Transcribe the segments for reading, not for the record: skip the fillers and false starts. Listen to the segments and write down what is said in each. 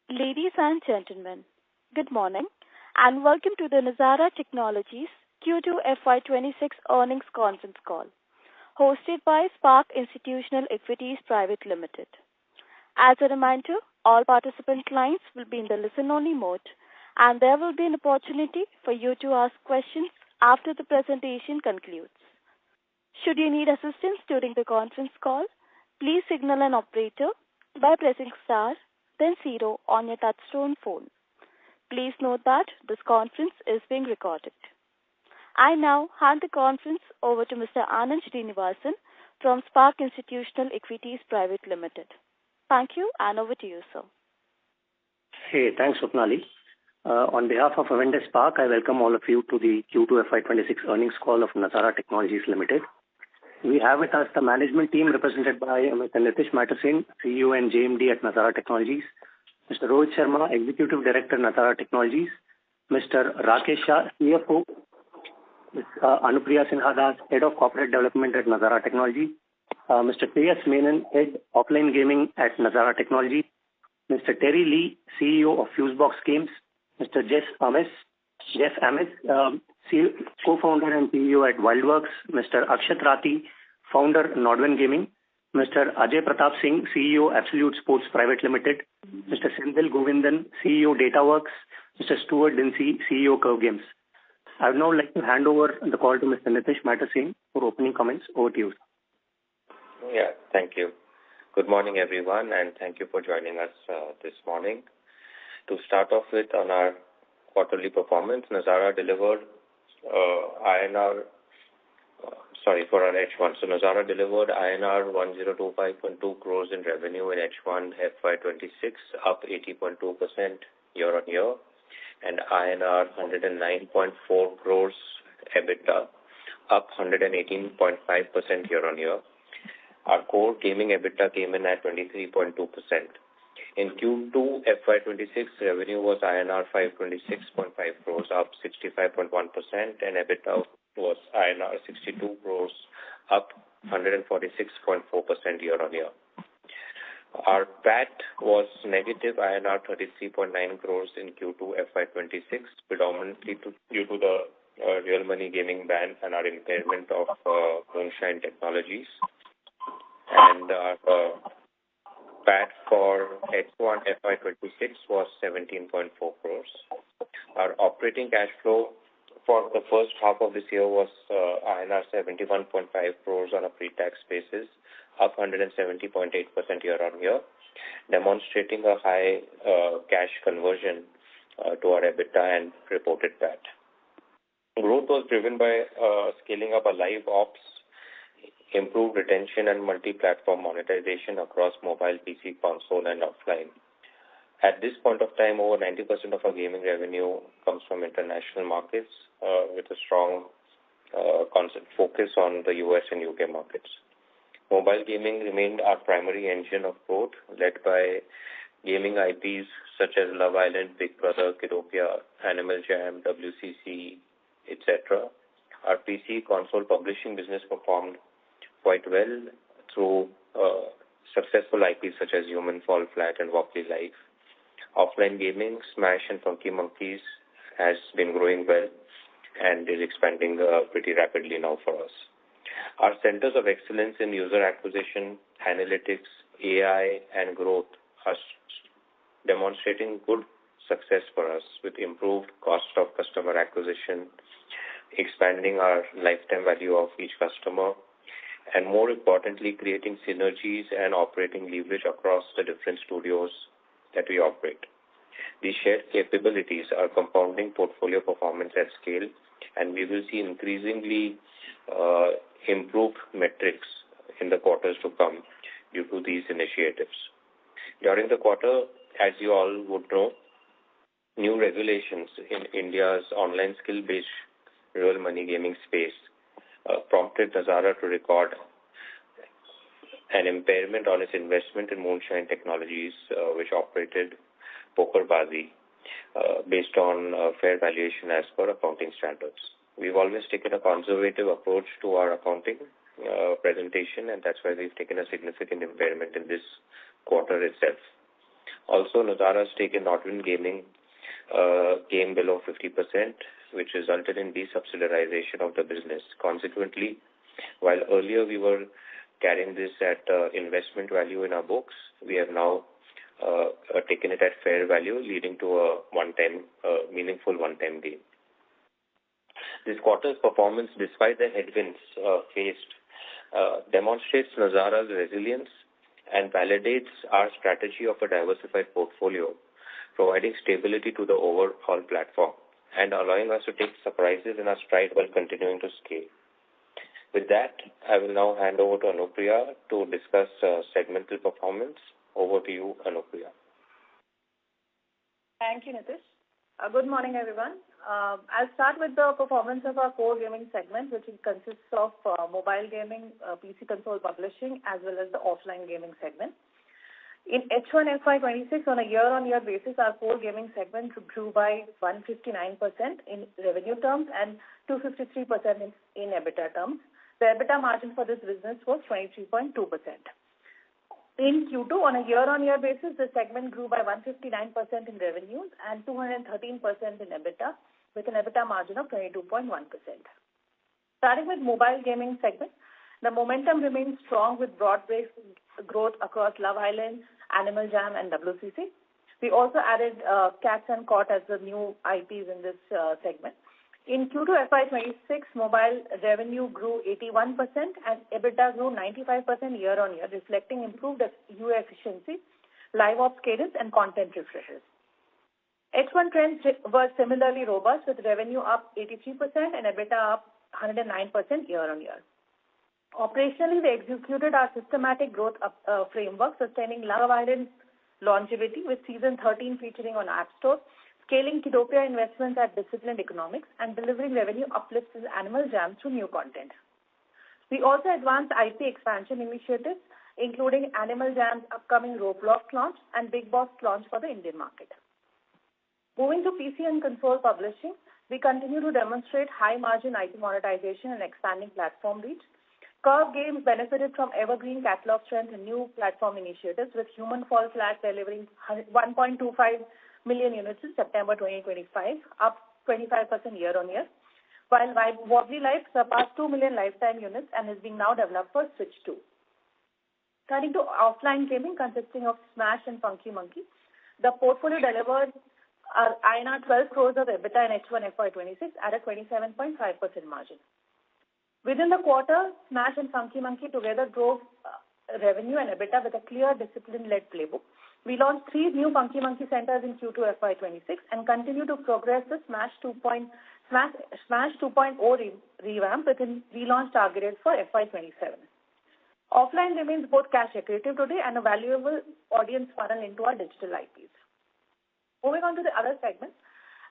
Ladies and gentlemen, good morning and welcome to the Nazara Technologies Q2 FY26 earnings conference call, hosted by Spark Institutional Equities Private Limited. As a reminder, all participant lines will be in the listen-only mode, and there will be an opportunity for you to ask questions after the presentation concludes. Should you need assistance during the conference call, please signal an operator by pressing star, then 0 on your touchtone phone. Please note that this conference is being recorded. I now hand the conference over to Mr. Anand Srinivasan from Spark Institutional Equities Private Limited. Thank you, and over to you, sir. Hey, thanks, Swapnali. On behalf of Avendus Spark, I welcome all of you to the Q2 FY26 earnings call of Nazara Technologies Limited. We have with us the management team represented by Mr. Nitish Matterson, CEO and JMD at Nazara Technologies, Mr. Rohit Sharma, Executive Director, Nazara Technologies, Mr. Rakesh Shah, CFO, Ms. Anupriya Sinha, Head of Corporate Development at Nazara Technologies, Mr. T.S. Menon, Head Offline Gaming at Nazara Technologies, Mr. Terry Lee, CEO of Fusebox Games, Mr. Jeff Amis, co-founder and CEO at WildWorks, Mr. Akshat Rathi, founder Nodwin Gaming, Mr. Ajay Pratap Singh, CEO Absolute Sports Private Limited, Mr. Senthil Govindan, CEO Dataworks, Mr. Stuart Dinsey, CEO Curve Games. I would now like to hand over the call to Mr. Nitish Matterson for opening comments. Over to you. Yeah, thank you. Good morning, everyone, and thank you for joining us this morning. To start off with, on our quarterly performance, Nazara delivered for our H1. So Nazara delivered INR 1025.2 crores in revenue in H1 FY26, up 80.2% year-on-year, and INR 109.4 crores EBITDA, up 118.5% year-on-year. Our core gaming EBITDA came in at 23.2%. In Q2 FY26, revenue was INR 526.5 crores, up 65.1%, and EBITDA was INR 62 crores, up 146.4% year-on-year. Our PAT was negative INR 33.9 crores in Q2 FY26, predominantly due to the real money gaming ban and our impairment of Moonshine Technologies. And our PAT for H1 FY26 was 17.4 crores. Our operating cash flow for the first half of this year was INR 71.5 crores on a pre-tax basis, up 170.8% year-on-year, demonstrating a high cash conversion to our EBITDA and reported PAT. Growth was driven by scaling up our live ops, improved retention and multi-platform monetization across mobile, PC, console, and offline. At this point of time, over 90% of our gaming revenue comes from international markets, with a strong focus on the US and UK markets. Mobile gaming remained our primary engine of growth, led by gaming IPs such as Love Island, Big Brother, Kiddopia, Animal Jam, WCC, etc. Our PC console publishing business performed quite well through successful IPs such as Human Fall Flat and Wobbly Life. Offline gaming, Smash and Funky Monkeys, has been growing well and is expanding pretty rapidly now for us. Our centers of excellence in user acquisition, analytics, AI, and growth are demonstrating good success for us with improved cost of customer acquisition, expanding our lifetime value of each customer, and more importantly, creating synergies and operating leverage across the different studios that we operate. These shared capabilities are compounding portfolio performance at scale, and we will see increasingly improved metrics in the quarters to come due to these initiatives. During the quarter, as you all would know, new regulations in India's online skill-based real money gaming space prompted Nazara to record an impairment on its investment in Moonshine Technologies, which operated PokerBaazi, based on fair valuation as per accounting standards. We've always taken a conservative approach to our accounting presentation, and that's why we've taken a significant impairment in this quarter itself. Also, Nazara's stake in Nodwin Gaming came below 50%, which resulted in desubsidiarization of the business. Consequently, while earlier we were carrying this at investment value in our books, we have now taken it at fair value, leading to a meaningful one-time gain. This quarter's performance, despite the headwinds faced, demonstrates Nazara's resilience and validates our strategy of a diversified portfolio, providing stability to the overall platform and allowing us to take surprises in our stride while continuing to scale. With that, I will now hand over to Anupriya to discuss segmental performance. Over to you, Anupriya. Thank you, Nitish. Good morning, everyone. I'll start with the performance of our core gaming segment, which consists of mobile gaming, PC console publishing, as well as the offline gaming segment. In H1 FY26, on a year-on-year basis, our core gaming segment grew by 159% in revenue terms and 253% in EBITDA terms. The EBITDA margin for this business was 23.2%. In Q2, on a year-on-year basis, the segment grew by 159% in revenues and 213% in EBITDA, with an EBITDA margin of 22.1%. Starting with mobile gaming segment, the momentum remains strong with broad-based growth across Love Island, Animal Jam, and WCC. We also added Cats and Caught as the new IPs in this segment. In Q2 FY26, mobile revenue grew 81% and EBITDA grew 95% year-on-year, reflecting improved UA efficiency, live ops cadence, and content refreshes. H1 trends were similarly robust, with revenue up 83% and EBITDA up 109% year-on-year. Operationally, we executed our systematic growth framework, sustaining Love Island's longevity with Season 13 featuring on App Store, scaling Kidopia investments at disciplined economics, and delivering revenue uplifts in Animal Jam through new content. We also advanced IP expansion initiatives, including Animal Jam's upcoming Roblox launch and Big Boss launch for the Indian market. Moving to PC and console publishing, we continue to demonstrate high-margin IP monetization and expanding platform reach. Curve Games benefited from evergreen catalog strength and new platform initiatives, with Human Fall Flat delivering 1.25 million units in September 2025, up 25% year-on-year, while Wobbly Life surpassed 2 million lifetime units and is being now developed for Switch 2. Turning to offline gaming consisting of Smash and Funky Monkey, the portfolio delivered INR 12 crores of EBITDA in H1 FY26 at a 27.5% margin. Within the quarter, Smash and Funky Monkey together drove revenue and EBITDA with a clear discipline-led playbook. We launched 3 new Funky Monkey centers in Q2 FY26 and continue to progress the Smash 2.0 revamp with a relaunch targeted for FY27. Offline remains both cash accretive today and a valuable audience funnel into our digital IPs. Moving on to the other segments,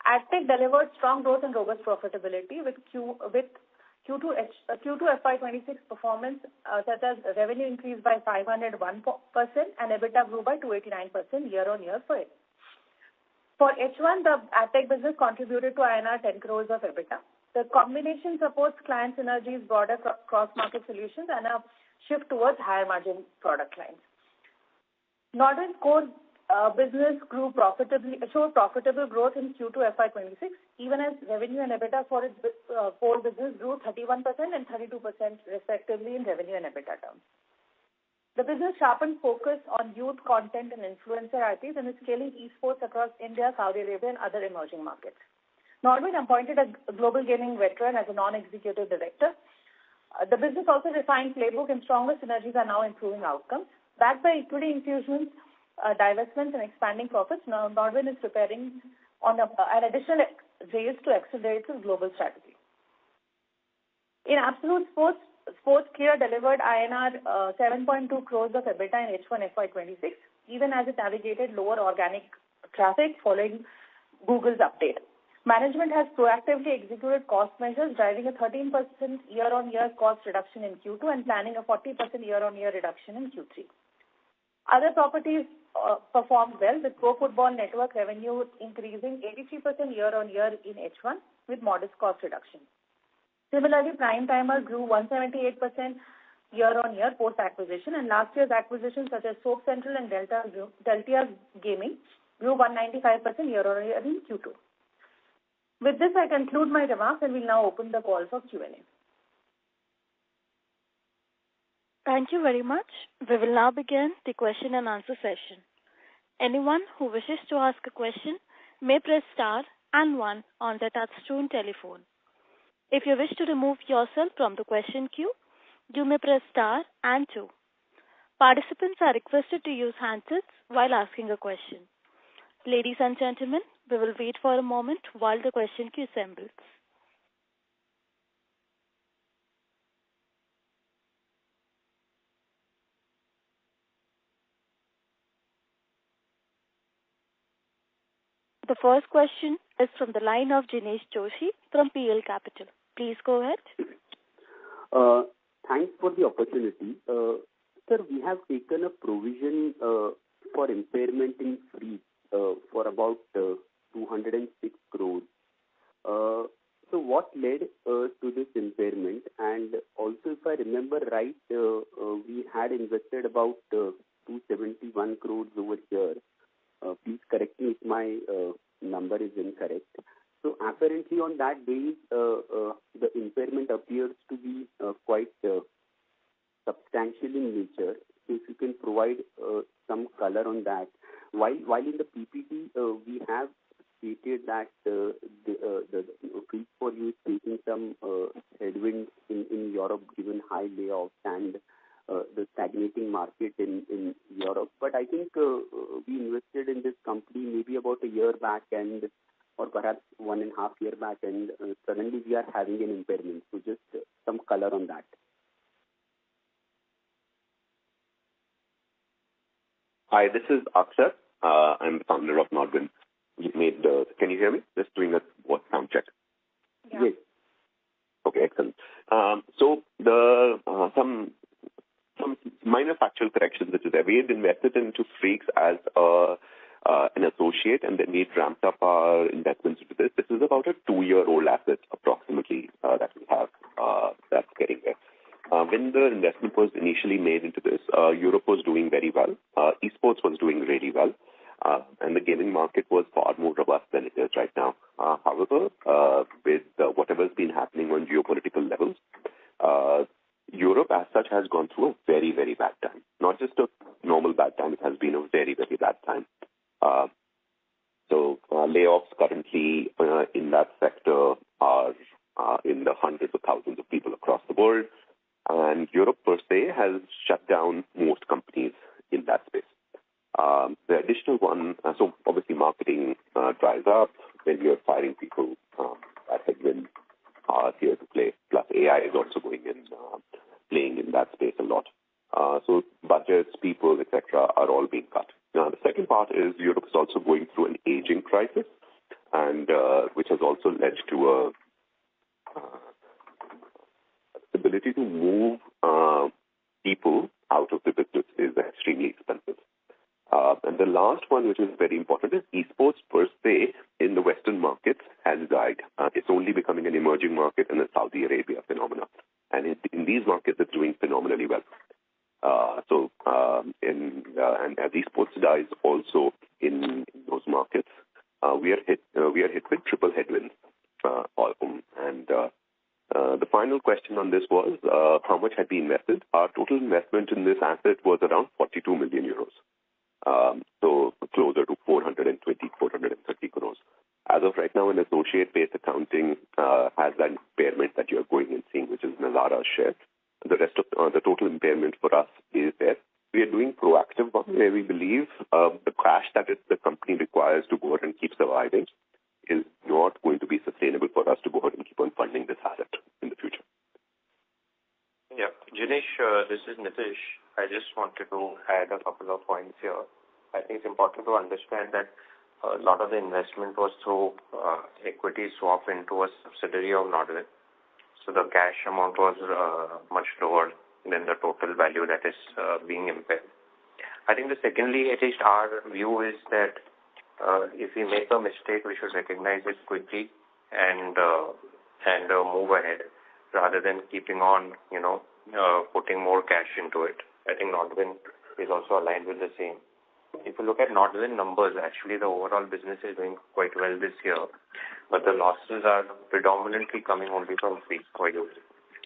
AdTech delivered strong growth and robust profitability with Q2 FY26 performance, such as revenue increased by 501% and EBITDA grew by 289% year-on-year for it. For H1, the AdTech business contributed to INR 10 crores of EBITDA. The combination supports client synergies, broader cross-market solutions, and a shift towards higher-margin product lines. Nodwin's core business showed profitable growth in Q2 FY26, even as revenue and EBITDA for its core business grew 31% and 32% respectively in revenue and EBITDA terms. The business sharpened focus on youth content and influencer IPs and is scaling esports across India, Saudi Arabia, and other emerging markets. Nodwin appointed a global gaming veteran as a non-executive director. The business also refined playbook and stronger synergies are now improving outcomes. Backed by equity infusions, divestments, and expanding profits, now Nodwin is preparing on an additional raise to accelerate its global strategy. In absolute sports, Clear delivered INR 7.2 crores of EBITDA in H1 FY26, even as it navigated lower organic traffic following Google's update. Management has proactively executed cost measures, driving a 13% year-on-year cost reduction in Q2 and planning a 40% year-on-year reduction in Q3. Other properties performed well, with Pro Football Network revenue increasing 83% year-on-year in H1 with modest cost reduction. Similarly, Prime Timer grew 178% year-on-year post-acquisition, and last year's acquisitions such as Soap Central and Delta Gaming grew 195% year-on-year in Q2. With this, I conclude my remarks and will now open the call for Q&A. Thank you very much. We will now begin the question and answer session. Anyone who wishes to ask a question may press star and 1 on the touchtone telephone. If you wish to remove yourself from the question queue, you may press star and 2. Participants are requested to use handsets while asking a question. Ladies and gentlemen, we will wait for a moment while the question queue assembles. The first question is from the line of Jinesh Joshi from PL Capital. Please go ahead. Thanks for the opportunity. Sir, we have taken a provision for impairment in Freaks for about 206 crores. So what led to this impairment? And also, if I remember right, we had invested about 271 crores over here. Please correct me if my number is incorrect. So apparently on that base, the impairment appears to be quite substantial in nature. So if you can provide some color on that. While in the PPT, we have stated that the Freaks 4U is facing some headwinds in Europe given high layoffs and the stagnating market in Europe. But I think we invested in this company maybe about a year back or perhaps 1.5 years back, and suddenly we are having an impairment. So just some color on that. Hi, this is Akshay. I'm the founder of Nodwin. Can you hear me? Just doing a sound check. Yeah. Yes. Okay, excellent. So some minor factual corrections, which is that we had invested into Freaks as an associate, and then we ramped up our investments into this. This is about a 2-year-old asset, approximately, that we have that's getting there. When the investment was initially made into this, Europe was doing very well. Esports was doing really well. And the gaming market was far more robust than it is right now. However, with whatever's been happening on geopolitical levels, Europe as such has gone through a very, very bad time. Not just a normal bad time, it has been a very, very bad time. So layoffs currently in that sector are in the hundreds of thousands of people across the world. And Europe per se has shut down most companies in that space. The additional one, so obviously marketing dries up when you're firing people. That headwind are here to play. Plus AI is also going in, playing in that space a lot. So budgets, people, etc. are all being cut. Now the second part is Europe is also going through an aging crisis, and which has also led to a ability to move people out of the business is extremely expensive. And the last one, which is very important, is esports per se in the Western markets has died. It's only becoming an emerging market in the Saudi Arabia phenomena. And in these markets, it's doing phenomenally well. And as esports dies also in those markets, we are hit with triple headwinds. The final question on this was how much had we invested? Our total investment in this asset was around 42 million euros. So closer to 430 crores. As of right now, an associate-based accounting has that impairment that you're going and seeing, which is Nazara's share. The rest of the total impairment for us is there. We are doing proactive work where we believe the cash that the company requires to go ahead and keep surviving is not going to be sustainable for us to go ahead and keep on funding this asset in the future. Yeah, Jinesh, this is Nitish. I just wanted to add a couple of points here. I think it's important to understand that a lot of the investment was through equity swap into a subsidiary of Nodwin. So the cash amount was much lower than the total value that is being impaired. I think secondly, at least our view is that if we make a mistake, we should recognize it quickly and move ahead rather than keeping on, putting more cash into it. I think Nodwin is also aligned with the same. If you look at Nodwin numbers, actually the overall business is doing quite well this year, but the losses are predominantly coming only from Freaks 4U.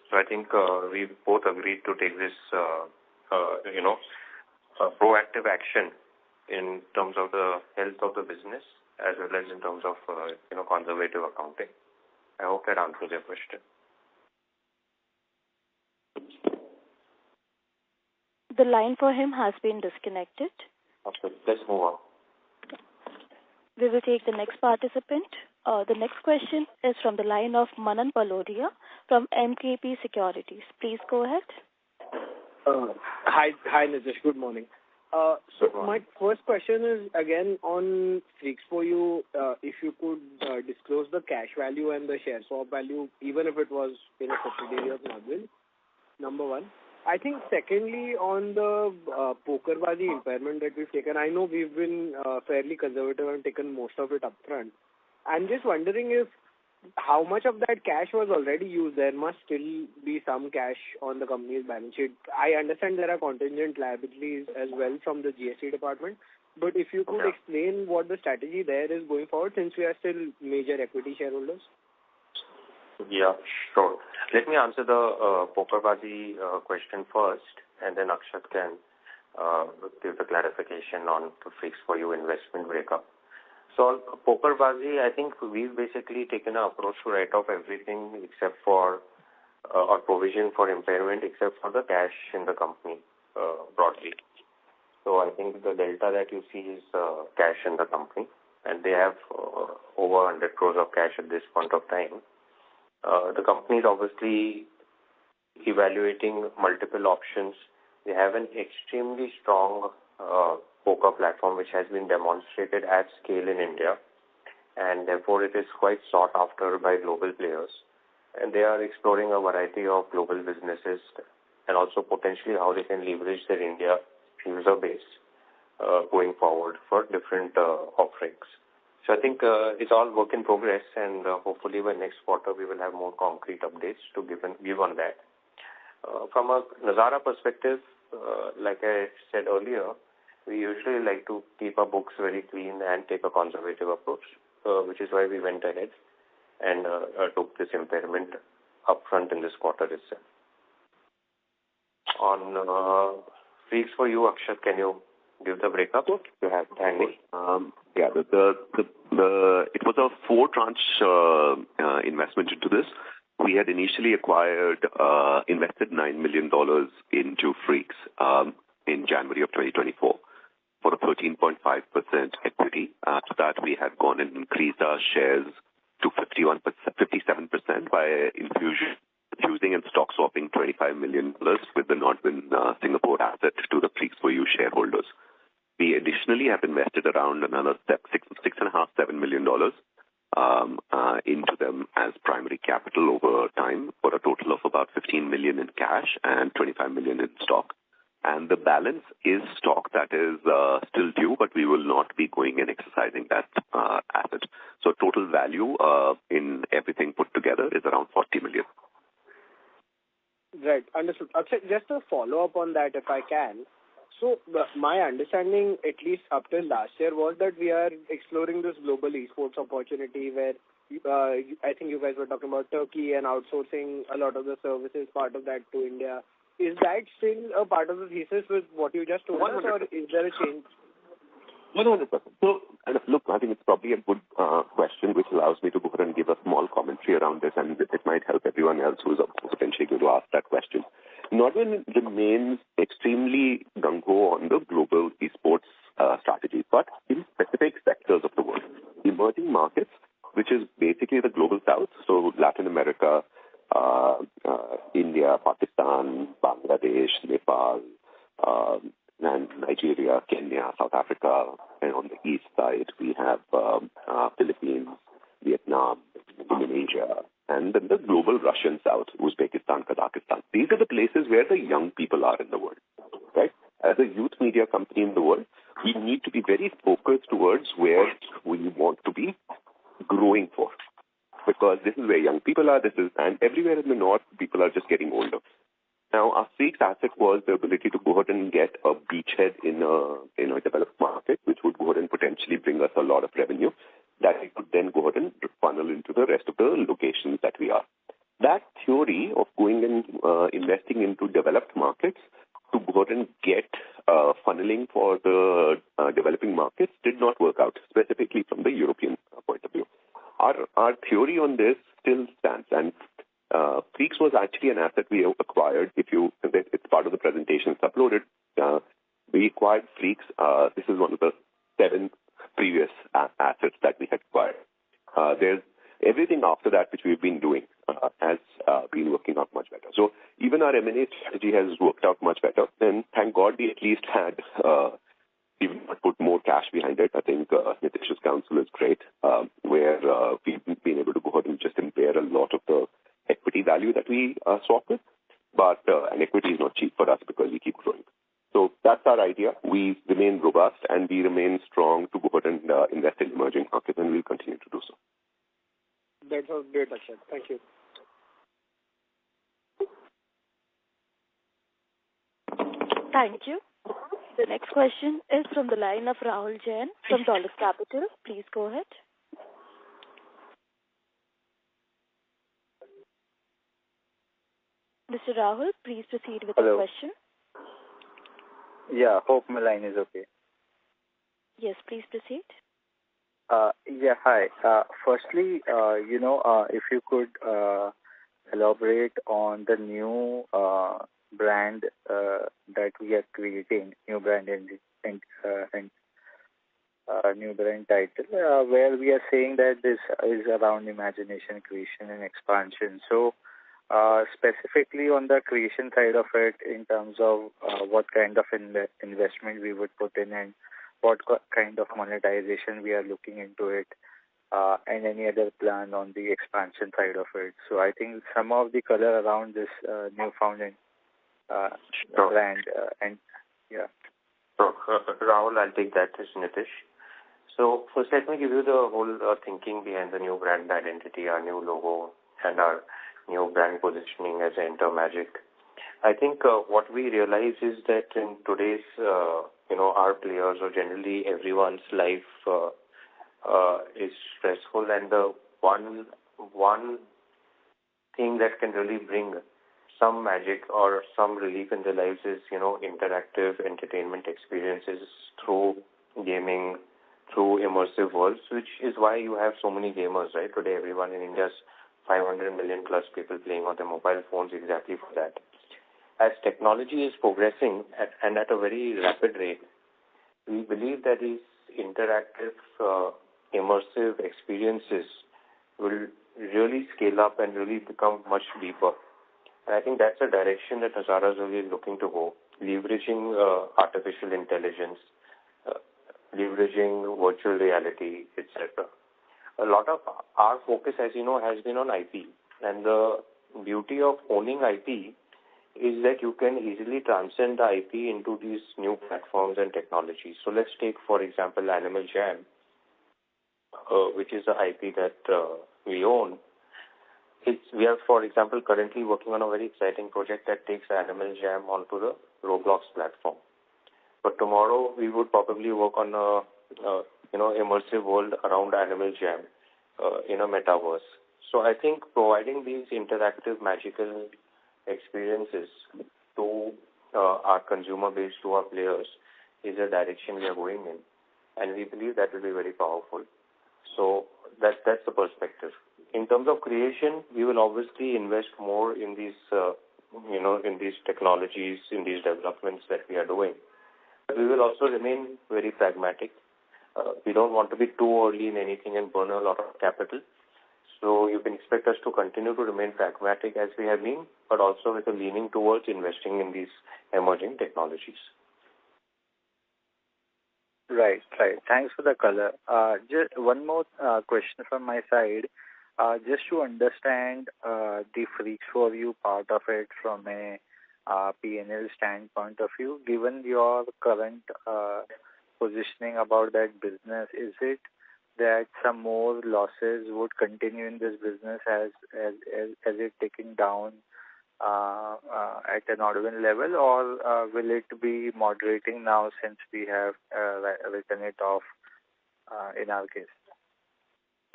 So I think we both agreed to take this, proactive action in terms of the health of the business as well as in terms of, conservative accounting. I hope that answers your question. The line for him has been disconnected. Okay, let's move on. We will take the next participant. The next question is from the line of Manan Palodia from MKP Securities. Please go ahead. Hi, Nitish. Good morning. My first question is again on Freaks 4U. If you could disclose the cash value and the share swap value, even if it was in a subsidiary of Nodwin, number one. I think secondly, on the Pokerbazi impairment that we've taken, I know we've been fairly conservative and taken most of it upfront. I'm just wondering if how much of that cash was already used. There must still be some cash on the company's balance sheet. I understand there are contingent liabilities as well from the GST department, but if you could explain what the strategy there is going forward, since we are still major equity shareholders. Yeah, sure. Let me answer the Pokerbazi question first, and then Akshat can give the clarification on the Freaks 4U investment breakup. So on Pokerbazi, I think we've basically taken an approach to write off everything except for or provision for impairment except for the cash in the company broadly. So I think the delta that you see is cash in the company, and they have over 100 crores of cash at this point of time. The company is obviously evaluating multiple options. They have an extremely strong poker platform which has been demonstrated at scale in India, and therefore it is quite sought after by global players. And they are exploring a variety of global businesses and also potentially how they can leverage their India user base going forward for different offerings. So I think it's all work in progress, and hopefully by next quarter we will have more concrete updates to give on that. From a Nazara perspective, like I said earlier, we usually like to keep our books very clean and take a conservative approach, which is why we went ahead and took this impairment upfront in this quarter itself. On Freaks 4U, Akshat, can you give the breakup? You have it handy. It was a 4-tranche investment into this. We had initially invested $9 million into Freaks in January of 2024 for a 13.5% equity. After that, we had gone and increased our shares to 57% by infusing and stock swapping $25 million with the Nodwin Singapore asset to the Freaks 4U shareholders. We additionally have invested around another $6.5-7 million into them as primary capital over time for a total of about $15 million in cash and $25 million in stock. And the balance is stock that is still due, but we will not be going and exercising that asset. So total value in everything put together is around $40 million. Right, understood. Akshay, just a follow-up on that if I can. So my understanding, at least up till last year, was that we are exploring this global esports opportunity where I think you guys were talking about Turkey and outsourcing a lot of the services, part of that to India. Is that still a part of the thesis with what you just told us, or is there a change? 100%. So, look, I think it's probably a good question which allows me to go ahead and give a small commentary around this, and it might help everyone else who's potentially going to ask that question. Nodwin remains extremely gung-ho on the global esports strategy, but in specific sectors of the world. Emerging markets, which is basically the global south, so Latin America, India, Pakistan, Bangladesh, Nepal, and Nigeria, Kenya, South Africa, and on the east side we have Philippines, Vietnam, Indonesia, and then the global Russian south, Uzbekistan, Kazakhstan. These are the places where the young people are in the world, right? As a youth media company in the world, we need to be very focused towards where we want to be growing for. Because this is where young people are, and everywhere in the north, people are just getting older. Now, our Freaks asset was the ability to go ahead and get a beachhead in a developed market, which would go ahead and potentially bring us a lot of revenue that we could then go ahead and funnel into the rest of the locations that we are. That theory of going and investing into developed markets to go ahead and get funneling for the developing markets did not work out, specifically from the European point of view. Our theory on this still stands, and Freaks was actually an asset we acquired. It's part of the presentation, it's uploaded. We acquired Freaks. This is one of the 7 previous assets that we had acquired. There's everything after that which we've been doing has been working out much better. So even our M&A strategy has worked out much better. And thank God we at least had even put more cash behind it. I think Nitish's counsel is great, where we've been able to go ahead and just impair a lot of the equity value that we swap with. But and equity is not cheap for us because we keep growing. So that's our idea. We remain robust and we remain strong to go ahead and invest in emerging markets, and we'll continue to do so. That was great, Akshay. Thank you. Thank you. The next question is from the line of Rahul Jain from Dollars Capital. Please go ahead. Mr. Rahul, please proceed with your question. Yeah, hope my line is okay. Yes, please proceed. Yeah, hi. Firstly, if you could elaborate on the new brand that we are creating, new brand and new brand title, where we are saying that this is around imagination, creation, and expansion. So, specifically on the creation side of it, in terms of what kind of investment we would put in and what kind of monetization we are looking into it, and any other plan on the expansion side of it. So I think some of the color around this newfound brand and yeah. So, Rahul, I'll take that as Nitish. So first, let me give you the whole thinking behind the new brand identity, our new logo, and our new brand positioning as Enter Magic. I think what we realize is that in today's, our players or generally everyone's life is stressful, and the one thing that can really bring some magic or some relief in their lives is, interactive entertainment experiences through gaming, through immersive worlds, which is why you have so many gamers, right? Today, everyone in India's 500 million plus people playing on their mobile phones exactly for that. As technology is progressing and at a very rapid rate, we believe that these interactive, immersive experiences will really scale up and really become much deeper. And I think that's a direction that Nazara is really looking to go, leveraging artificial intelligence, leveraging virtual reality, etc. A lot of our focus, as you know, has been on IP. And the beauty of owning IP is that you can easily transcend the IP into these new platforms and technologies. So let's take, for example, Animal Jam, which is the IP that we own. We are, for example, currently working on a very exciting project that takes Animal Jam onto the Roblox platform. But tomorrow we would probably work on a immersive world around Animal Jam in a metaverse. So I think providing these interactive, magical experiences to our consumer base, to our players, is a direction we are going in, and we believe that will be very powerful. So that's the perspective. In terms of creation, we will obviously invest more in these, in these technologies, in these developments that we are doing. But we will also remain very pragmatic. We don't want to be too early in anything and burn a lot of capital. So you can expect us to continue to remain pragmatic as we have been, but also with a leaning towards investing in these emerging technologies. Right. Thanks for the color. Just one more question from my side. Just to understand the Freaks 4U part of it from a P&L standpoint of view, given your current positioning about that business, is it that some more losses would continue in this business as it taking down at an Odwin level, or will it be moderating now since we have written it off in our case?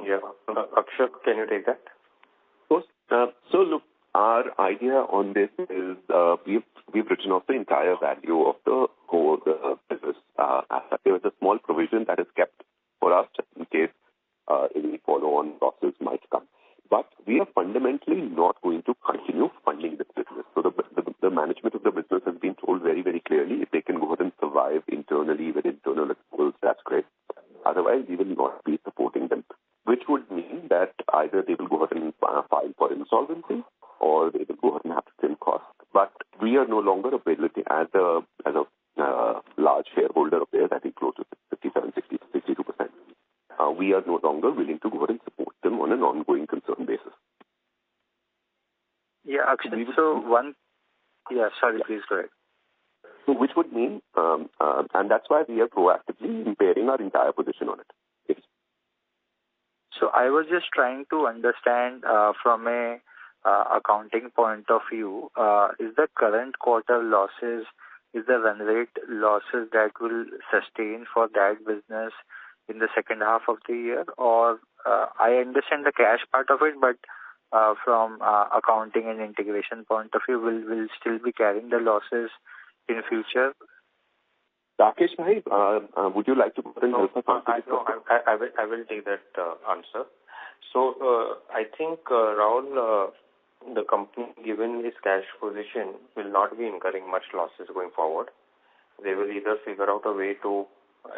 Yeah. Akshat, can you take that? Of course. So look, our idea on this is we've written off the entire value of the whole business. There is a small provision that is kept for us just in case any follow-on losses might come. But we are fundamentally not going to continue funding this business. So the management of the business has been told very, very clearly if they can go ahead and survive internally with internal accruals, that's great. Otherwise, we will not be supporting them, which would mean that either they will go ahead and file for insolvency or they will go ahead and have to trim costs. But we are no longer ability as a large shareholder of theirs, I think close to 57, 60, 62%. We are no longer willing to go ahead and support them on an ongoing concern basis. Yeah, actually, please go ahead. So which would mean, and that's why we are proactively impairing our entire position on it. Yes. So I was just trying to understand from a accounting point of view, is the current quarter losses, is the run rate losses that will sustain for that business in the second half of the year? Or I understand the cash part of it, but from accounting and integration point of view, will still be carrying the losses in future? Rakesh bhai, would you like to put in help us answer? I will take that answer. So I think Rahul, the company, given its cash position, will not be incurring much losses going forward. They will either figure out a way to,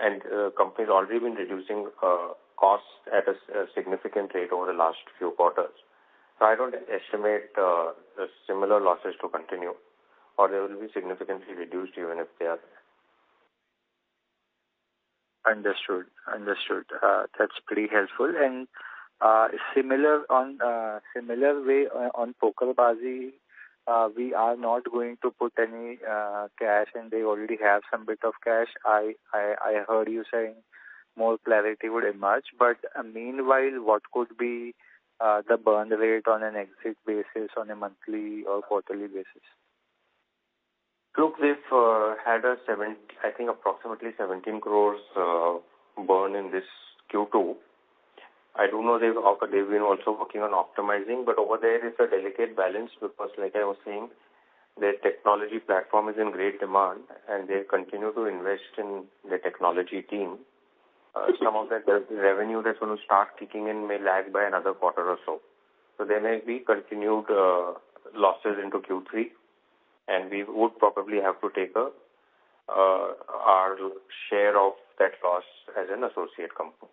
and company's already been reducing costs at a significant rate over the last few quarters. So I don't estimate the similar losses to continue, or they will be significantly reduced even if they are. Understood. That's pretty helpful. And similar way on Pokerbazi, we are not going to put any cash, and they already have some bit of cash. I heard you saying more clarity would emerge, but meanwhile, what could be the burn rate on an exit basis on a monthly or quarterly basis? Look, they've had approximately 17 crores burn in this Q2. I do know they've been also working on optimizing, but over there it's a delicate balance because, like I was saying, their technology platform is in great demand and they continue to invest in the technology team. Some of that revenue that's going to start kicking in may lag by another quarter or so. So there may be continued losses into Q3, and we would probably have to take our share of that loss as an associate company.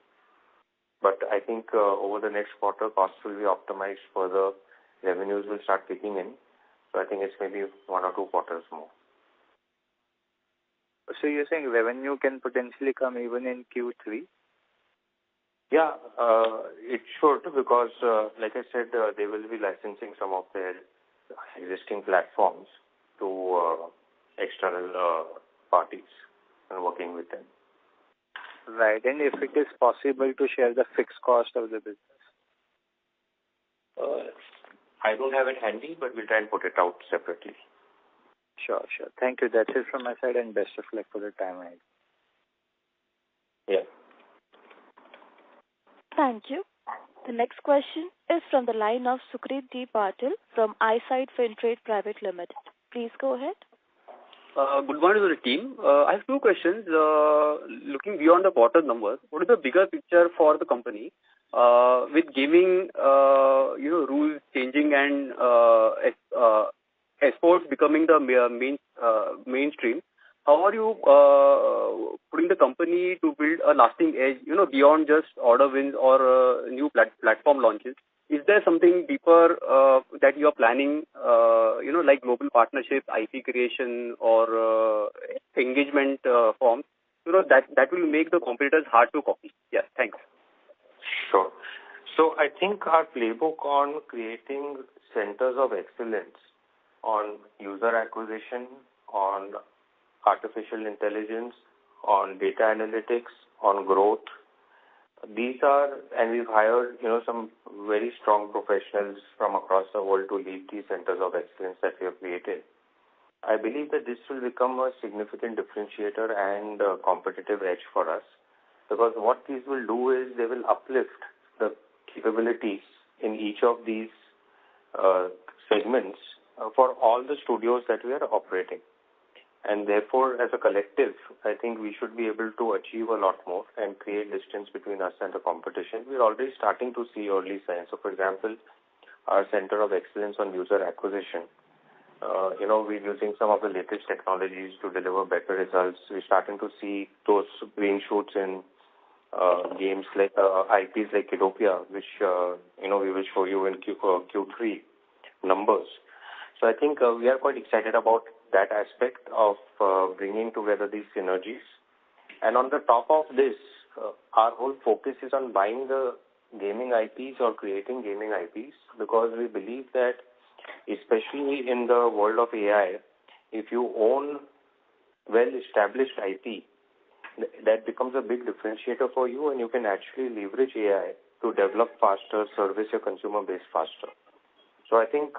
But I think over the next quarter, costs will be optimized further, revenues will start kicking in. So I think it's maybe 1 or 2 quarters more. So you're saying revenue can potentially come even in Q3? Yeah, it should because, like I said, they will be licensing some of their existing platforms to external parties and working with them. Right, and if it is possible to share the fixed cost of the business? I don't have it handy, but we'll try and put it out separately. Sure. Thank you. That's it from my side, and best of luck for the time ahead. Yeah. Thank you. The next question is from the line of Sukrit D. Patil from Eyesight Fintrade Private Limited. Please go ahead. Good morning to the team. I have 2 questions. Looking beyond the quarter numbers, what is the bigger picture for the company with gaming, rules changing and esports becoming the mainstream? How are you putting the company to build a lasting edge, beyond just order wins or new platform launches? Is there something deeper that you are planning, like global partnerships, IP creation, or engagement forms, that will make the competitors hard to copy? Yes, thanks. Sure. So I think our playbook on creating centers of excellence on user acquisition, on artificial intelligence, on data analytics, on growth, These are, and we've hired, some very strong professionals from across the world to lead these centers of excellence that we have created. I believe that this will become a significant differentiator and a competitive edge for us, because what these will do is they will uplift the capabilities in each of these segments for all the studios that we are operating. And therefore, as a collective, I think we should be able to achieve a lot more and create distance between us and the competition. We're already starting to see early signs. So, for example, our Center of Excellence on User Acquisition, we're using some of the latest technologies to deliver better results. We're starting to see those green shoots in games like IPs like Kidopia, which, we will show you in Q3 numbers. So I think we are quite excited about that aspect of bringing together these synergies. And on the top of this, our whole focus is on buying the gaming IPs or creating gaming IPs, because we believe that, especially in the world of AI, if you own well-established IP, that becomes a big differentiator for you, and you can actually leverage AI to develop faster, service your consumer base faster. So I think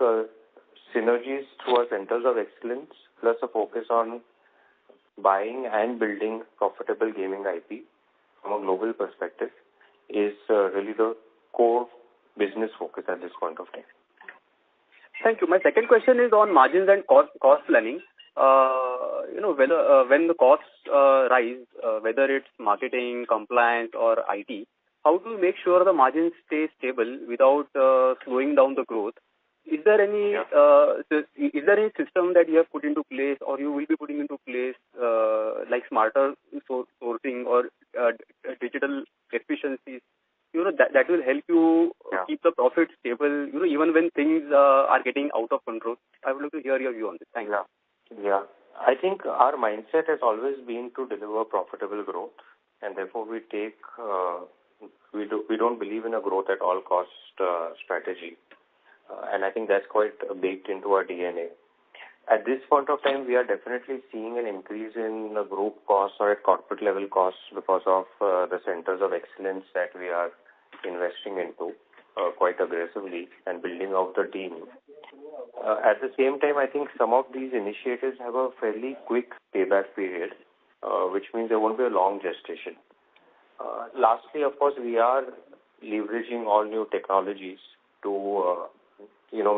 synergies through our centers of excellence, plus a focus on buying and building profitable gaming IP from a global perspective, is really the core business focus at this point of time. Thank you. My second question is on margins and cost planning. Whether when the costs rise, whether it's marketing, compliance, or IT, how do you make sure the margins stay stable without slowing down the growth? Is there any system that you have put into place, or you will be putting into place, like smarter sourcing or digital efficiencies? That will help you keep the profit stable. Even when things are getting out of control. I would like to hear your view on this. Thank you. Yeah. I think our mindset has always been to deliver profitable growth, and therefore we don't believe in a growth at all cost strategy. And I think that's quite baked into our DNA. At this point of time, we are definitely seeing an increase in the group costs or at corporate level costs because of the centers of excellence that we are investing into quite aggressively and building out the team. At the same time, I think some of these initiatives have a fairly quick payback period, which means there won't be a long gestation. Lastly, of course, we are leveraging all new technologies to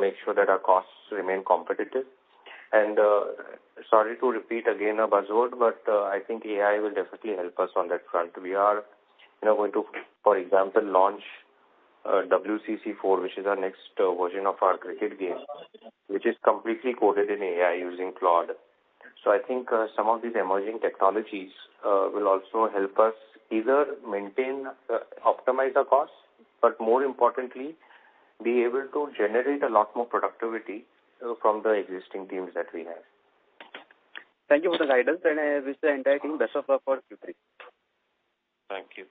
make sure that our costs remain competitive. And sorry to repeat again a buzzword, but I think AI will definitely help us on that front. We are going to, for example, launch WCC4, which is our next version of our cricket game, which is completely coded in AI using Claude. So I think some of these emerging technologies will also help us either optimize our costs, but more importantly, be able to generate a lot more productivity from the existing teams that we have. Thank you for the guidance, and I wish the entire team best of luck for Q3. Thank you.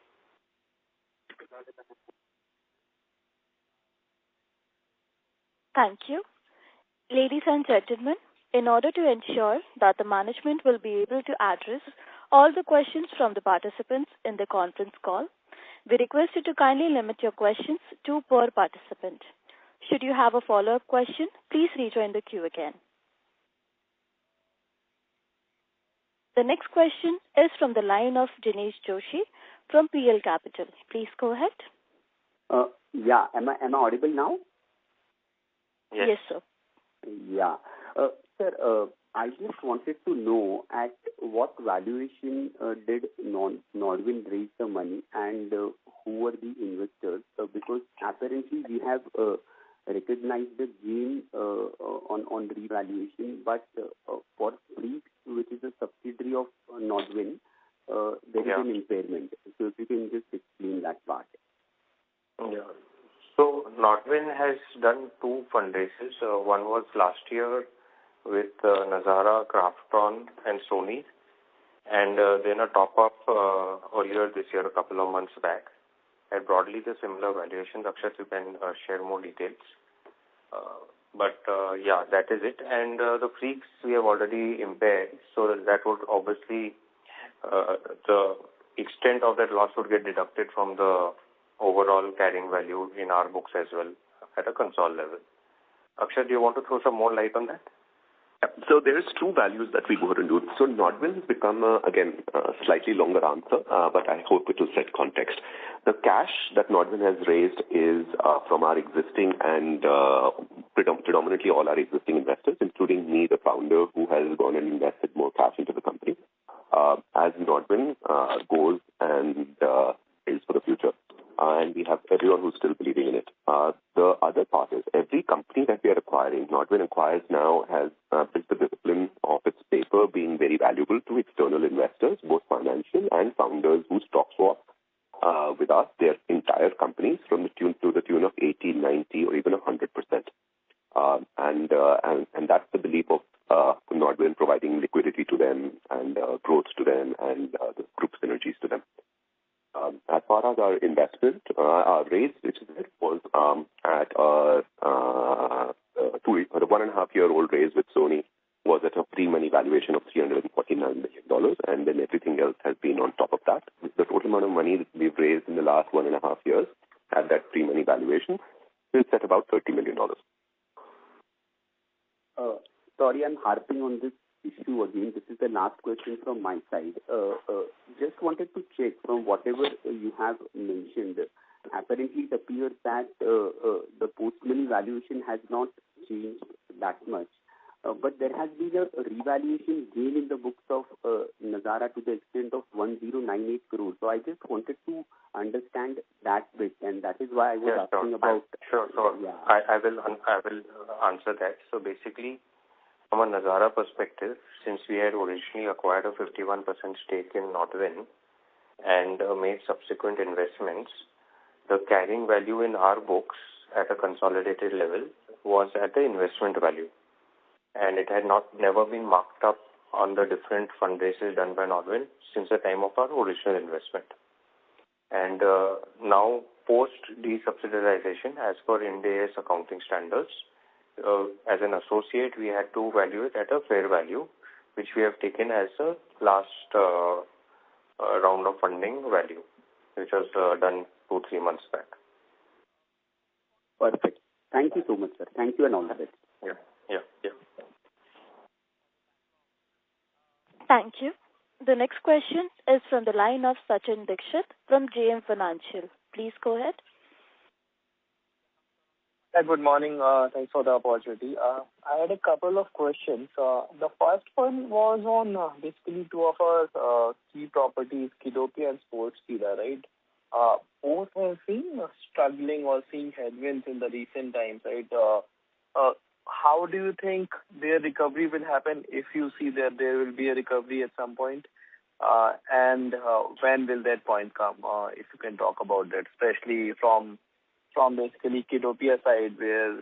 Thank you. Ladies and gentlemen, in order to ensure that the management will be able to address all the questions from the participants in the conference call, we request you to kindly limit your questions to per participant. Should you have a follow-up question, please rejoin the queue again. The next question is from the line of Jinesh Joshi from PL Capital. Please go ahead. Yeah. Am I audible now? Yes, sir. Yeah. Sir, I just wanted to know at what valuation did Nodwin raise the money, and who were the investors? Because apparently we have recognized the gain on revaluation, but for Freaks, which is a subsidiary of Nodwin, there is an impairment. So if you can just explain that part. Yeah. So Nodwin has done two fundraisers. One was last year with Nazara, Krafton, and Sony, and then a top-up earlier this year, a couple of months back, at broadly the similar valuations. Akshat, you can share more details. But that is it. And the Freaks we have already impaired, so that would obviously the extent of that loss would get deducted from the overall carrying value in our books as well at a console level. Akshay, do you want to throw some more light on that? Yeah. So there's two values that we go ahead and do. So Nodwin has become, again, a slightly longer answer, but I hope it will set context. The cash that Nodwin has raised is from our existing and predominantly all our existing investors, including me, the founder, who has gone and invested more cash into the company, as Nodwin goes and builds for the future. And we have everyone who's still believing in it. The other part is every company that we are acquiring, Nodwin acquires now, has built the discipline of its paper being very valuable to external investors, both financial and founders who stock swap with us their entire companies from the tune of 80, 90, or even 100%. And that's the belief of Nodwin providing liquidity to them and growth to them and the group synergies to them. As far as our investment, our raise, which is it, was at the 1.5-year-old raise with Sony was at a pre-money valuation of $349 million, and then everything else has been on top of that. The total amount of money that we've raised in the last 1.5 years at that pre-money valuation is at about $30 million. Sorry, I'm harping on this issue again. This is the last question from my side. Just wanted to check from whatever you have mentioned. Apparently, it appears that the post-money valuation has not changed that much. But there has been a revaluation gain in the books of Nazara to the extent of 1098 crores. So I just wanted to understand that bit, and that is why I was asking about. Sure. Yeah. I will answer that. So basically, from a Nazara perspective, since we had originally acquired a 51% stake in Nodwin and made subsequent investments, the carrying value in our books at a consolidated level was at the investment value. And it had never been marked up on the different fundraisers done by Nodwin since the time of our original investment. And now, post-desubsidiarization, as per Ind AS accounting standards, as an associate, we had to value it at a fair value, which we have taken as a last round of funding value, which was done 2-3 months back. Perfect. Thank you so much, sir. Thank you and all the best. Yeah. Thank you. The next question is from the line of Sachin Dixit from JM Financial. Please go ahead. Good morning. Thanks for the opportunity. I had a couple of questions. The first one was on basically two of our key properties, Kiddopia and Sportskeeda, right? Both have been struggling or seeing headwinds in the recent times, right? How do you think their recovery will happen, if you see that there will be a recovery at some point? And when will that point come? If you can talk about that, especially from basically Kiddopia side, where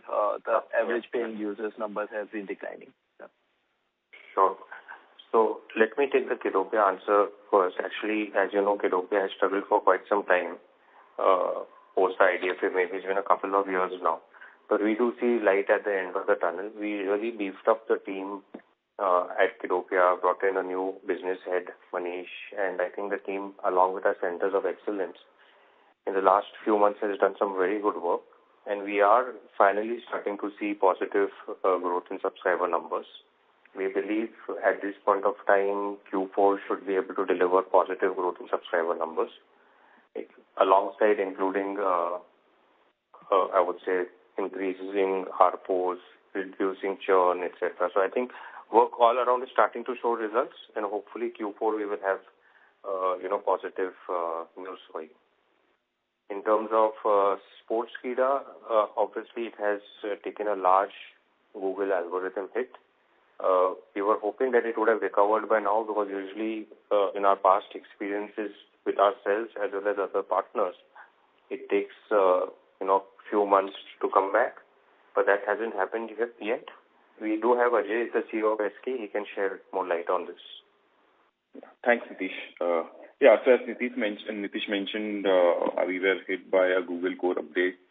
the average paying users numbers have been declining. Yeah. Sure. So let me take the Kiddopia answer first. Actually, as you know, Kiddopia has struggled for quite some time. Post IDFA, maybe it's been a couple of years now. But we do see light at the end of the tunnel. We really beefed up the team at Kiddopia, brought in a new business head, Manish, and I think the team, along with our centers of excellence, in the last few months has done some very good work. And we are finally starting to see positive growth in subscriber numbers. We believe at this point of time, Q4 should be able to deliver positive growth in subscriber numbers, alongside including, I would say, increasing ARPOs, reducing churn, etc. So I think work all around is starting to show results, and hopefully Q4 we will have, positive news for you. In terms of Sportskeeda, obviously it has taken a large Google algorithm hit. We were hoping that it would have recovered by now, because usually in our past experiences with ourselves as well as other partners, it takes few months to come back, but that hasn't happened yet. We do have Ajay, the CEO of SK. He can share more light on this. Thanks, Nitish. So as Nitish mentioned, we were hit by a Google core update,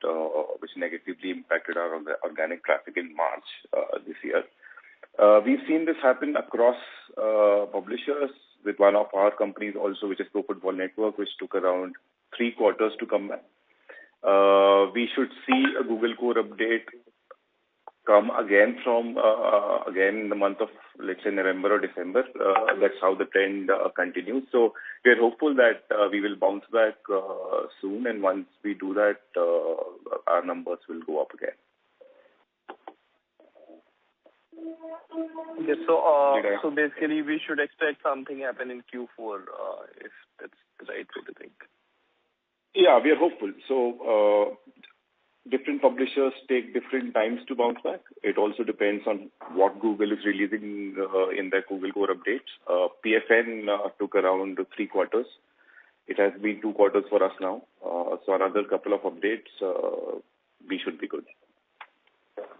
which negatively impacted our organic traffic in March this year. We've seen this happen across publishers, with one of our companies also, which is Pro Football Network, which took around 3 quarters to come back. We should see a Google Core update come again from again in the month of, let's say, November or December. That's how the trend continues. So we're hopeful that we will bounce back soon, and once we do that, our numbers will go up again. Okay, so basically we should expect something happen in Q4, if that's the right way to think. Yeah, we are hopeful. So different publishers take different times to bounce back. It also depends on what Google is releasing in their Google Core updates. PFN took around 3 quarters. It has been 2 quarters for us now. So another couple of updates, we should be good.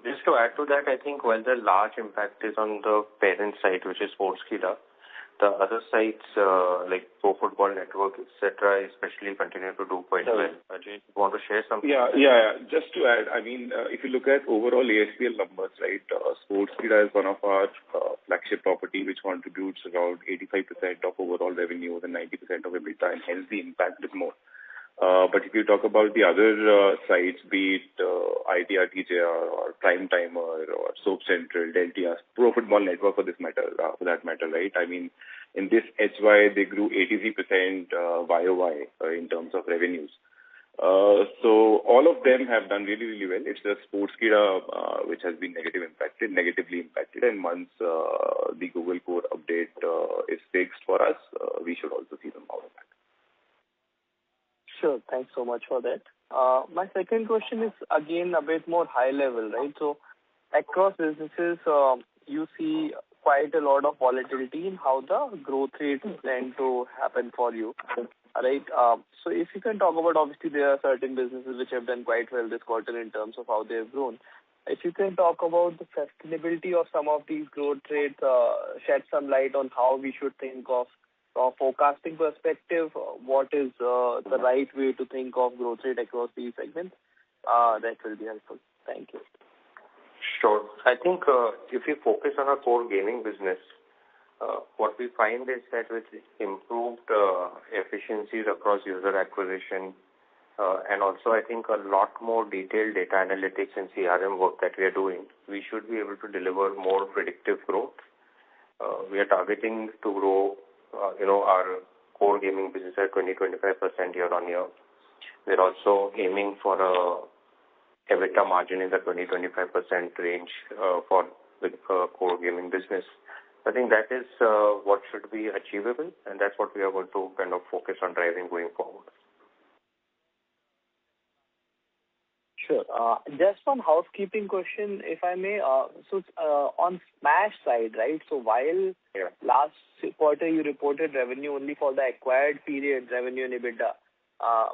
Just to add to that, I think while the large impact is on the parent site, which is Sportskeeda, the other sites like Pro Football Network, etc., especially continue to do quite well. Ajay, you want to share something? Yeah. Just to add, I mean, if you look at overall ASPL numbers, right, Sportskeeda is one of our flagship property, which contributes around 85% of overall revenue and 90% of EBITDA, and hence the impact is more. But if you talk about the other sites, be it ITR, or Prime Timer, or Soap Central, Delta, Pro Football Network for that matter, right? I mean, in this HY, they grew 83% YOY in terms of revenues. So all of them have done really, really well. It's the Sportskeeda which has been negatively impacted. And once the Google Core update is fixed for us, we should also see them out of that. Sure. Thanks so much for that. My second question is again a bit more high level, right? So across businesses, you see quite a lot of volatility in how the growth rates tend to happen for you, right? So if you can talk about, obviously there are certain businesses which have done quite well this quarter in terms of how they have grown. If you can talk about the sustainability of some of these growth rates, shed some light on how we should think of forecasting perspective, what is the right way to think of growth rate across these segments, that will be helpful. Thank you. Sure. I think if you focus on our core gaming business, what we find is that with improved efficiencies across user acquisition, and also I think a lot more detailed data analytics and CRM work that we are doing, we should be able to deliver more predictive growth. We are targeting to grow our core gaming business at 20-25% year on year. We're also aiming for a EBITDA margin in the 20-25% range for the core gaming business. I think that is what should be achievable, and that's what we are going to kind of focus on driving going forward. Sure. Just one housekeeping question, if I may. So on Smash side, right? So while last quarter you reported revenue only for the acquired period, revenue and EBITDA,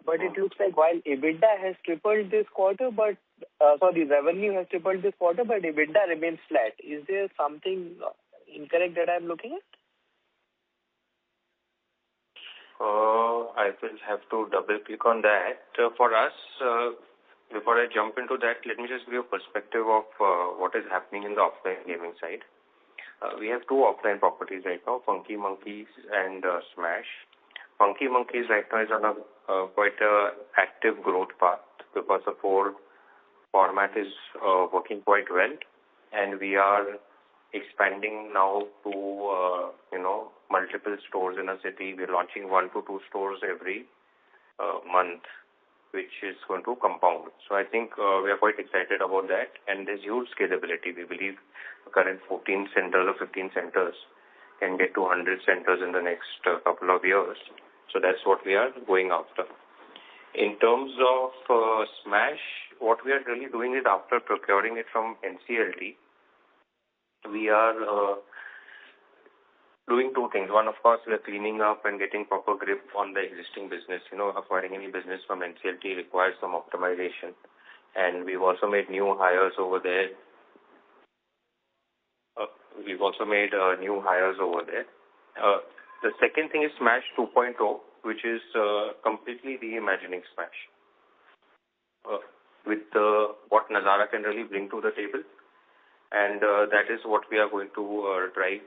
but it looks like while EBITDA has tripled this quarter, but revenue has tripled this quarter, but EBITDA remains flat. Is there something incorrect that I'm looking at? I will have to double click on that. For us, before I jump into that, let me just give you a perspective of what is happening in the offline gaming side. We have 2 offline properties right now, Funky Monkeys and Smash. Funky Monkeys right now is on a quite active growth path because the 4 format is working quite well, and we are expanding now to multiple stores in a city. We're launching 1 to 2 stores every month, which is going to compound. So I think we are quite excited about that, and there's huge scalability. We believe the current 14 centers or 15 centers can get to 100 centers in the next couple of years. So that's what we are going after. In terms of Smash, what we are really doing is after procuring it from NCLT, we are doing 2 things. One, of course, we are cleaning up and getting proper grip on the existing business. Acquiring any business from NCLT requires some optimization. And we've also made new hires over there. The second thing is Smash 2.0, which is completely reimagining Smash. With what Nazara can really bring to the table, and that is what we are going to drive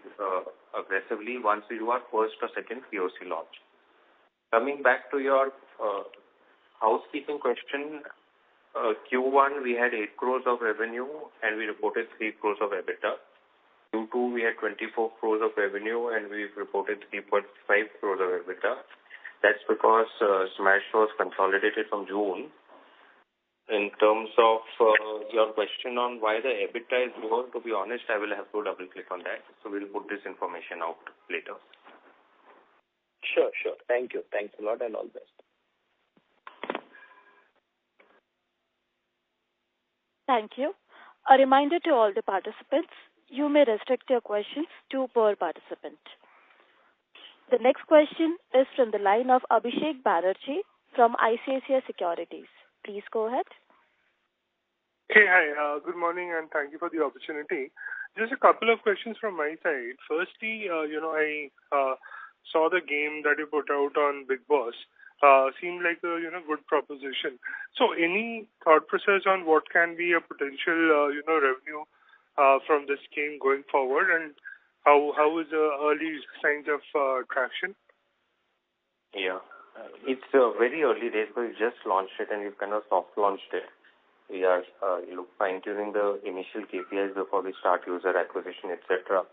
aggressively once we do our first or second POC launch. Coming back to your housekeeping question, Q1 we had 8 crores of revenue and we reported 3 crores of EBITDA. Q2 we had 24 crores of revenue and we reported 3.5 crores of EBITDA. That's because Smash was consolidated from June. In terms of your question on why the EBITDA is lower, to be honest, I will have to double click on that. So we'll put this information out later. Sure. Thank you. Thanks a lot and all the best. Thank you. A reminder to all the participants, you may restrict your questions to per participant. The next question is from the line of Abhishek Banerjee from ICICI Securities. Please go ahead. Hey, hi. Good morning and thank you for the opportunity. Just a couple of questions from my side. Firstly, I saw the game that you put out on Bigg Boss. Seemed like a good proposition. So, any thought process on what can be a potential revenue from this game going forward, and how is the early signs of traction? Yeah, it's very early days, but we just launched it and we've kind of soft launched it. We are fine-tuning the initial KPIs before we start user acquisition, etc.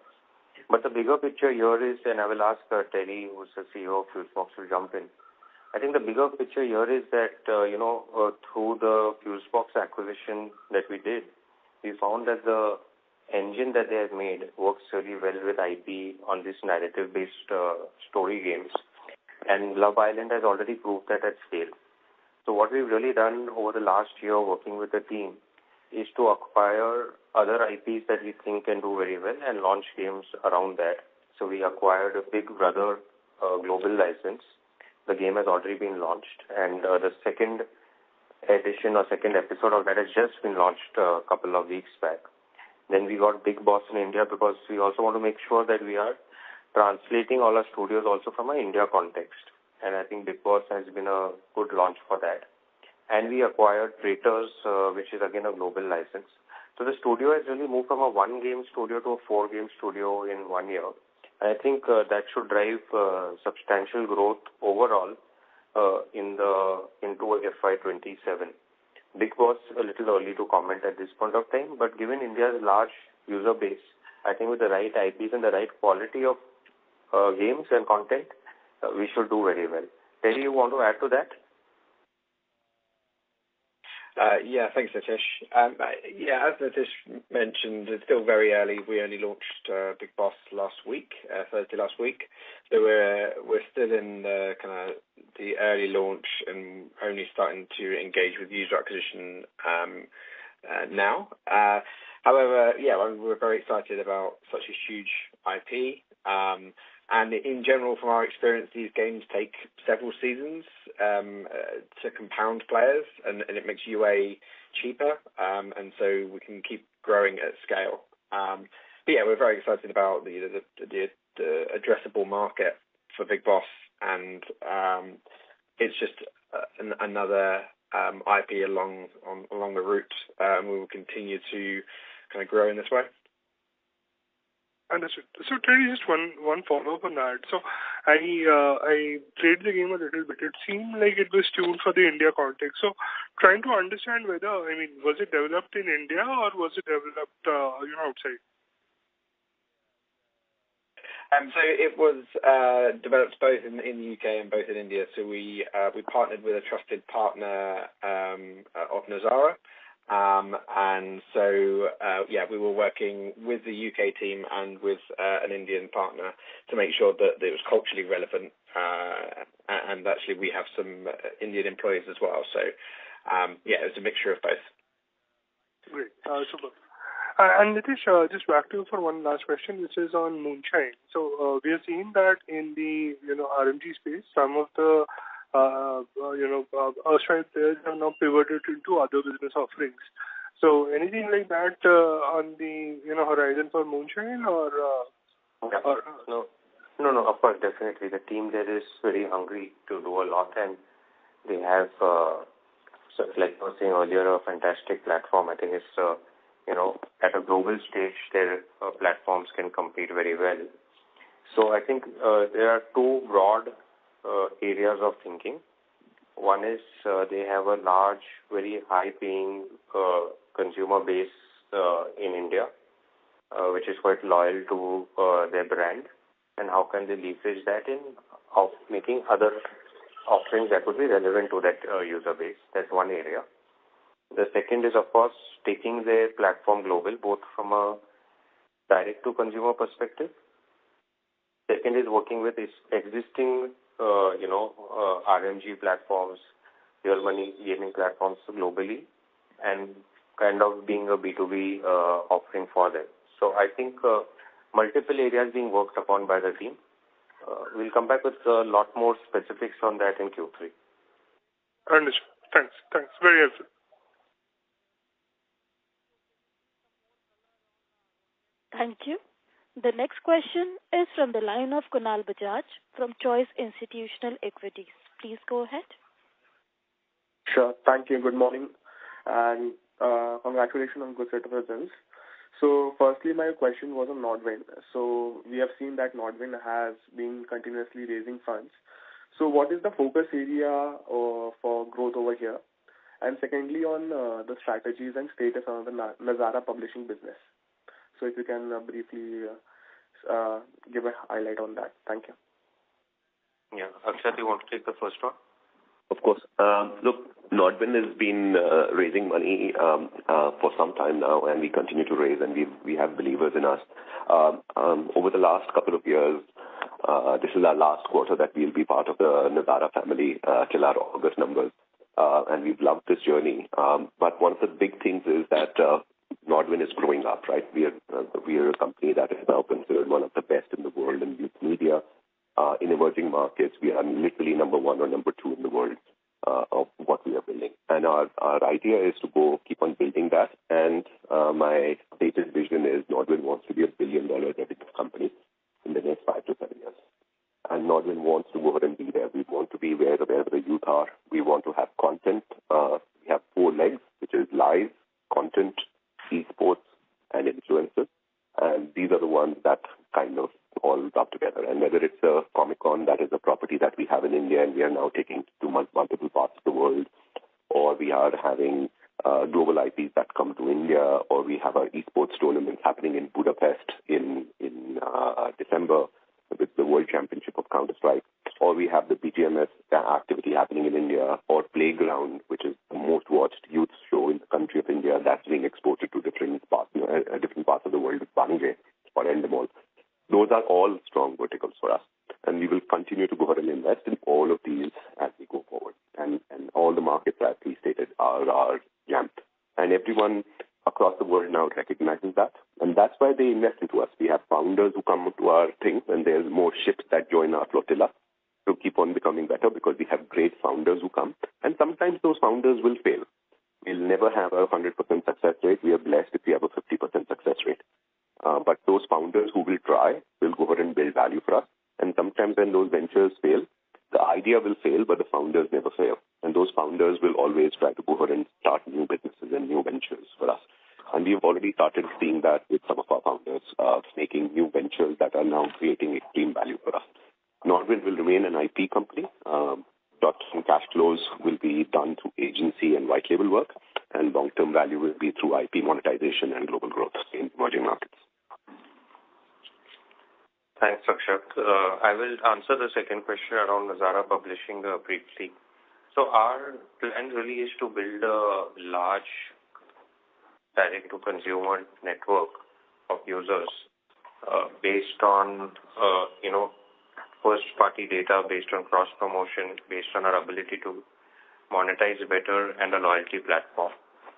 But the bigger picture here is, and I will ask Terry, who's the CEO of Fusebox, to jump in. I think the bigger picture here is that, through the Fusebox acquisition that we did, we found that the engine that they have made works really well with IP on these narrative-based story games. And Love Island has already proved that at scale. So what we've really done over the last year working with the team is to acquire other IPs that we think can do very well and launch games around that. So we acquired a Big Brother global license. The game has already been launched, and the second edition or second episode of that has just been launched a couple of weeks back. Then we got Bigg Boss in India because we also want to make sure that we are translating all our studios also from an India context. And I think Bigg Boss has been a good launch for that. And we acquired Traitors, which is again a global license. So the studio has really moved from a 1-game studio to a 4-game studio in 1 year. And I think that should drive substantial growth overall into FY27. Bigg Boss, a little early to comment at this point of time, but given India's large user base, I think with the right IPs and the right quality of games and content, we should do very well. Terry, you want to add to that? Yeah, thanks, Nitish. As Nitish mentioned, it's still very early. We only launched Bigg Boss Thursday last week. So we're still in the kind of the early launch and only starting to engage with user acquisition now. However, we're very excited about such a huge IP. And in general, from our experience, these games take several seasons to compound players, and it makes UA cheaper, and so we can keep growing at scale. We're very excited about the addressable market for Bigg Boss, and it's just another IP along the route, and we will continue to kind of grow in this way. Understood. So, Terry, just one follow-up on that. So, I played the game a little bit. It seemed like it was tuned for the India context. So, trying to understand whether, was it developed in India or was it developed, outside? So it was developed both in the UK and both in India. So we partnered with a trusted partner of Nazara. And so, we were working with the UK team and with an Indian partner to make sure that it was culturally relevant. And actually, we have some Indian employees as well. So, it was a mixture of both. Great. Super. And Nitish, just back to you for one last question, which is on Moonshine. So, we have seen that in the, RMG space, some of the erstwhile players have now pivoted into other business offerings. So anything like that on the horizon for Moonshine or? No, of course, definitely. The team there is very hungry to do a lot, and they have, like I was saying earlier, a fantastic platform. I think it's at a global stage, their platforms can compete very well. So I think there are two broad areas of thinking. One is they have a large, very high-paying consumer base in India, which is quite loyal to their brand, and how can they leverage that in making other offerings that would be relevant to that user base. That's one area. The second is, of course, taking their platform global, both from a direct-to-consumer perspective. Second is working with existing, RMG platforms, real money gaming platforms globally, and kind of being a B2B offering for them. So I think multiple areas being worked upon by the team. We'll come back with a lot more specifics on that in Q3. Understood. Thanks. Very helpful. Thank you. The next question is from the line of Kunal Bajaj from Choice Institutional Equities. Please go ahead. Sure. Thank you. Good morning. And congratulations on good set of results. So firstly, my question was on Nodwin. So we have seen that Nodwin has been continuously raising funds. So what is the focus area for growth over here? And secondly, on the strategies and status of the Nazara publishing business. So if you can briefly give a highlight on that. Thank you. Yeah. Akshat, you want to take the first one? Of course. Look, Nodwin has been raising money for some time now, and we continue to raise, and we have believers in us. Over the last couple of years, this is our last quarter that we'll be part of the Nazara family till our August numbers, and we've loved this journey. But one of the big things is that Nodwin is growing up, right? We are a company that is now considered one of the best in the world in youth media. In emerging markets, we are literally number one or number two in the world of what we are building. And our idea is to keep on building that. And my stated vision is Nodwin wants to be $1 billion revenue company in the next 5 to 7 years. And Nodwin wants to go ahead and be there. We want to be wherever the youth are. We want to have content. We have 4 legs, which is live, content, esports, and influencers. And these are the ones that kind of all rub together. And whether it's a Comic-Con, that is a property that we have in India and we are now taking to multiple parts of the world, or we are having global IPs that come to India, or we have our esports tournament happening in Budapest in December with the World Championship of Counter-Strike, or we have the BGMS activity happening in India, or Playground, which is the most watched youth show in the country of India that's being exported to different parts of the world with Bangalore or Endemol. Those are all strong verticals for us, and we will continue to go ahead and invest in all of these as we go forward. And all the markets, as we stated, are jammed. And everyone across the world now recognizes that, and that's why they invest into us. We have founders who come to our thing, and there's more ships that join our flotilla to keep on becoming better because we have great founders who come, and sometimes those founders will fail. We'll never have a 100% success rate. We are blessed if we have a 50% success rate. But those founders who will try will go ahead and build value for us. And sometimes when those ventures fail, the idea will fail, but the founders never fail. And those founders will always try to go ahead and start new businesses and new ventures for us. And we've already started seeing that with some of our founders, making new ventures that are now creating extreme value for us. Nodwin will remain an IP company. Some cash flows will be done through agency and white label work, and long-term value will be through IP monetization and global growth in emerging markets. Thanks, Akshat. I will answer the second question around Nazara publishing briefly. So our plan really is to build a large direct-to-consumer network of users based on, first-party data, based on cross-promotion, based on our ability to monetize better and a loyalty platform.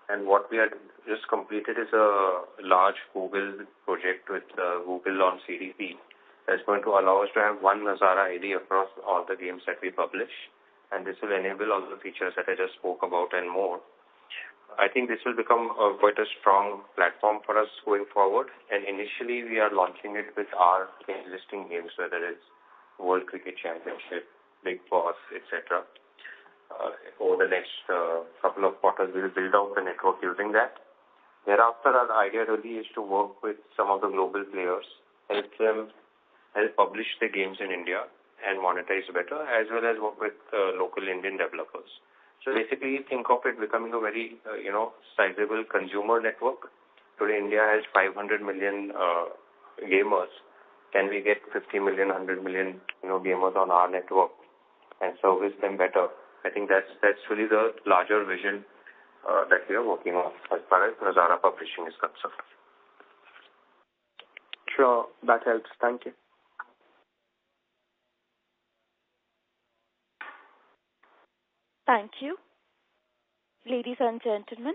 And what we had just completed is a large Google project with Google on CDP that's going to allow us to have one Nazara ID across all the games that we publish. And this will enable all the features that I just spoke about and more. I think this will become quite a strong platform for us going forward. And initially, we are launching it with our existing games, whether it's World Cricket Championship, Big Boss, etc. Over the next couple of quarters, we will build out the network using that. Thereafter, our idea really is to work with some of the global players, help publish the games in India and monetize better, as well as work with local Indian developers. So basically, think of it becoming a very, sizable consumer network. Today, India has 500 million gamers. Can we get 50 million, 100 million, gamers on our network and service them better? I think that's really the larger vision that we are working on as far as Nazara Publishing is concerned. Sure, that helps. Thank you. Thank you. Ladies and gentlemen,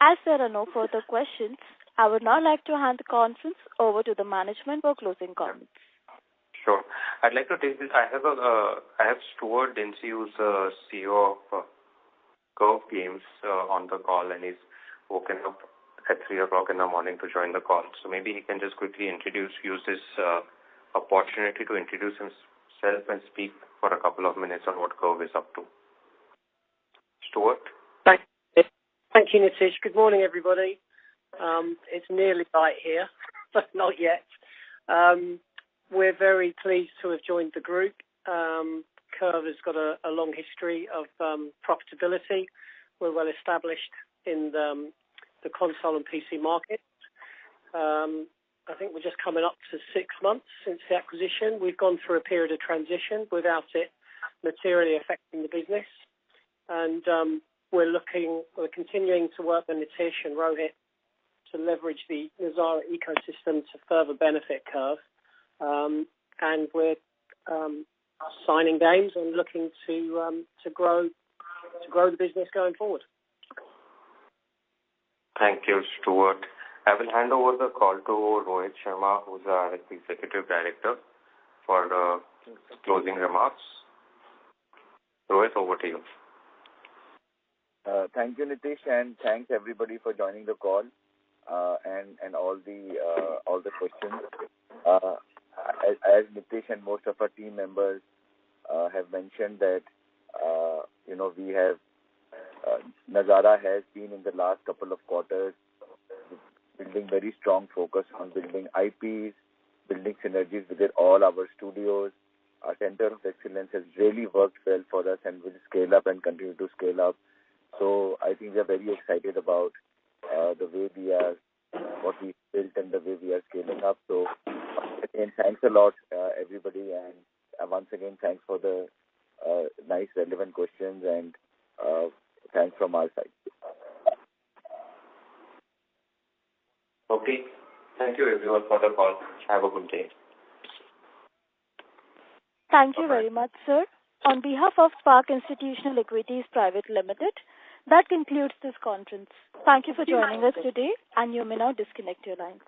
as there are no further questions, I would now like to hand the conference over to the management for closing comments. Sure. I'd like to take this. I have Stuart Dinsey, who's the CEO of Curve Games on the call, and he's woken up at 3 o'clock in the morning to join the call. So maybe he can just quickly use this opportunity to introduce himself and speak for a couple of minutes on what Curve is up to. Stuart? Thank you, Nitish. Good morning, everybody. It's nearly light here, but not yet. We're very pleased to have joined the group. Curve has got a long history of profitability. We're well established in the console and PC market. I think we're just coming up to 6 months since the acquisition. We've gone through a period of transition without it materially affecting the business. And we're continuing to work with Nitish and Rohit to leverage the Nazara ecosystem to further benefit Curve. And we're signing games and looking to grow the business going forward. Thank you, Stuart. I will hand over the call to Rohit Sharma, who's our Executive Director, for the closing remarks. Rohit, over to you. Thank you, Nitish, and thanks everybody for joining the call and all the questions. As Nitish and most of our team members have mentioned that we have Nazara has been in the last couple of quarters building very strong focus on building IPs, building synergies with all our studios. Our center of excellence has really worked well for us and will scale up and continue to scale up. So I think we are very excited about the way what we built and the way we are scaling up. So again, thanks a lot, everybody, and once again, thanks for the nice, relevant questions, and thanks from our side. Okay. Thank you, everyone, for the call. Have a good day. Thank you very much, sir. On behalf of Spark Institutional Equities Private Limited, that concludes this conference. Thank you for joining us today, and you may now disconnect your lines.